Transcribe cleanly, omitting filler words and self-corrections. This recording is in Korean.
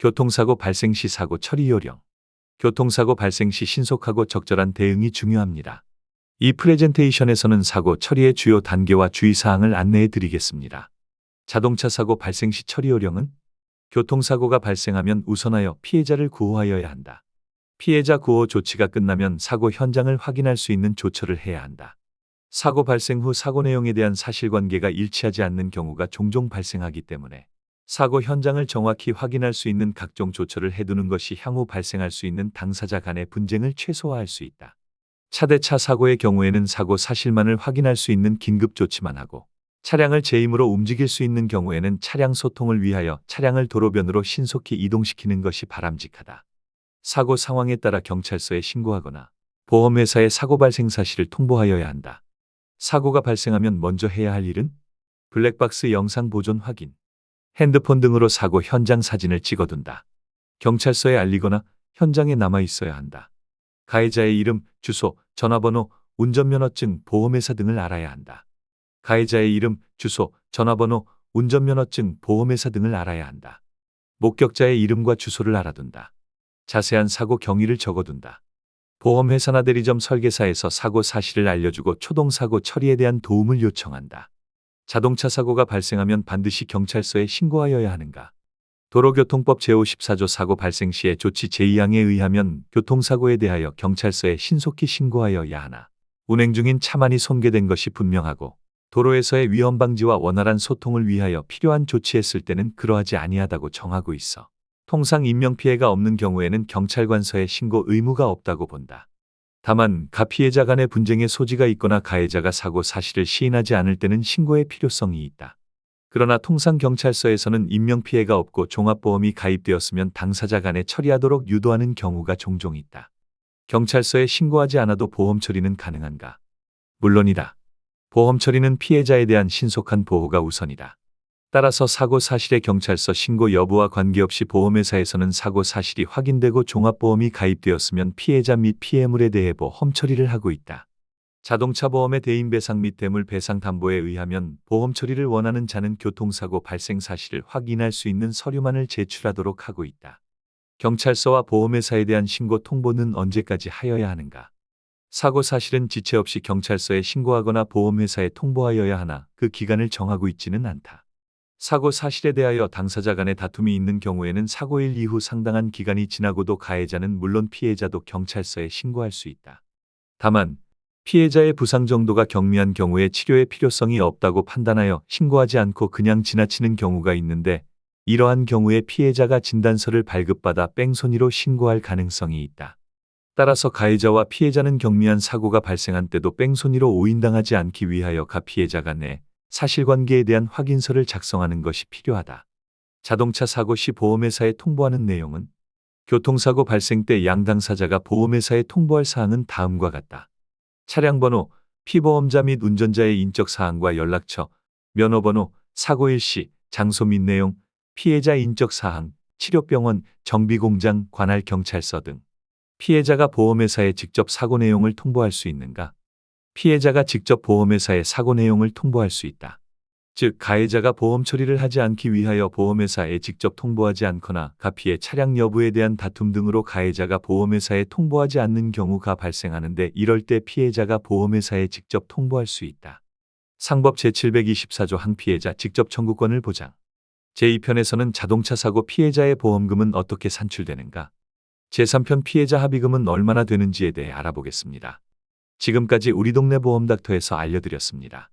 교통사고 발생 시 사고 처리 요령. 교통사고 발생 시 신속하고 적절한 대응이 중요합니다. 이 프레젠테이션에서는 사고 처리의 주요 단계와 주의사항을 안내해 드리겠습니다. 자동차 사고 발생 시 처리 요령은 교통사고가 발생하면 우선하여 피해자를 구호하여야 한다. 피해자 구호 조치가 끝나면 사고 현장을 확인할 수 있는 조처를 해야 한다. 사고 발생 후 사고 내용에 대한 사실관계가 일치하지 않는 경우가 종종 발생하기 때문에 사고 현장을 정확히 확인할 수 있는 각종 조처를 해두는 것이 향후 발생할 수 있는 당사자 간의 분쟁을 최소화할 수 있다. 차대차 사고의 경우에는 사고 사실만을 확인할 수 있는 긴급 조치만 하고 차량을 제 힘으로 움직일 수 있는 경우에는 차량 소통을 위하여 차량을 도로변으로 신속히 이동시키는 것이 바람직하다. 사고 상황에 따라 경찰서에 신고하거나 보험회사에 사고 발생 사실을 통보하여야 한다. 사고가 발생하면 먼저 해야 할 일은 블랙박스 영상 보존 확인, 핸드폰 등으로 사고 현장 사진을 찍어둔다. 경찰서에 알리거나 현장에 남아 있어야 한다. 가해자의 이름, 주소, 전화번호, 운전면허증, 보험회사 등을 알아야 한다. 가해자의 이름, 주소, 전화번호, 운전면허증, 보험회사 등을 알아야 한다. 목격자의 이름과 주소를 알아둔다. 자세한 사고 경위를 적어둔다. 보험회사나 대리점 설계사에서 사고 사실을 알려주고 초동사고 처리에 대한 도움을 요청한다. 자동차 사고가 발생하면 반드시 경찰서에 신고하여야 하는가? 도로교통법 제54조 사고 발생 시의 조치 제2항에 의하면 교통사고에 대하여 경찰서에 신속히 신고하여야 하나. 운행 중인 차만이 손괴된 것이 분명하고 도로에서의 위험 방지와 원활한 소통을 위하여 필요한 조치했을 때는 그러하지 아니하다고 정하고 있어 통상 인명피해가 없는 경우에는 경찰관서에 신고 의무가 없다고 본다. 다만 가피해자 간의 분쟁의 소지가 있거나 가해자가 사고 사실을 시인하지 않을 때는 신고의 필요성이 있다. 그러나 통상 경찰서에서는 인명피해가 없고 종합보험이 가입되었으면 당사자 간에 처리하도록 유도하는 경우가 종종 있다. 경찰서에 신고하지 않아도 보험 처리는 가능한가? 물론이다. 보험 처리는 피해자에 대한 신속한 보호가 우선이다. 따라서 사고 사실의 경찰서 신고 여부와 관계없이 보험회사에서는 사고 사실이 확인되고 종합보험이 가입되었으면 피해자 및 피해물에 대해 보험 처리를 하고 있다. 자동차 보험의 대인배상 및 대물 배상 담보에 의하면 보험 처리를 원하는 자는 교통사고 발생 사실을 확인할 수 있는 서류만을 제출하도록 하고 있다. 경찰서와 보험회사에 대한 신고 통보는 언제까지 하여야 하는가? 사고 사실은 지체 없이 경찰서에 신고하거나 보험회사에 통보하여야 하나 그 기간을 정하고 있지는 않다. 사고 사실에 대하여 당사자 간의 다툼이 있는 경우에는 사고일 이후 상당한 기간이 지나고도 가해자는 물론 피해자도 경찰서에 신고할 수 있다. 다만 피해자의 부상 정도가 경미한 경우에 치료의 필요성이 없다고 판단하여 신고하지 않고 그냥 지나치는 경우가 있는데 이러한 경우에 피해자가 진단서를 발급받아 뺑소니로 신고할 가능성이 있다. 따라서 가해자와 피해자는 경미한 사고가 발생한 때도 뺑소니로 오인당하지 않기 위하여 가피해자 간에 사실관계에 대한 확인서를 작성하는 것이 필요하다. 자동차 사고 시 보험회사에 통보하는 내용은 교통사고 발생 때 양 당사자가 보험회사에 통보할 사항은 다음과 같다. 차량 번호, 피보험자 및 운전자의 인적 사항과 연락처, 면허번호, 사고 일시, 장소 및 내용, 피해자 인적 사항, 치료병원, 정비공장, 관할 경찰서 등. 피해자가 보험회사에 직접 사고 내용을 통보할 수 있는가? 피해자가 직접 보험회사에 사고 내용을 통보할 수 있다. 즉 가해자가 보험 처리를 하지 않기 위하여 보험회사에 직접 통보하지 않거나 가피의 차량 여부에 대한 다툼 등으로 가해자가 보험회사에 통보하지 않는 경우가 발생하는데 이럴 때 피해자가 보험회사에 직접 통보할 수 있다. 상법 제724조 항피해자 직접 청구권을 보장. 제2편에서는 자동차 사고 피해자의 보험금은 어떻게 산출되는가? 제3편 피해자 합의금은 얼마나 되는지에 대해 알아보겠습니다. 지금까지 우리 동네 보험닥터에서 알려드렸습니다.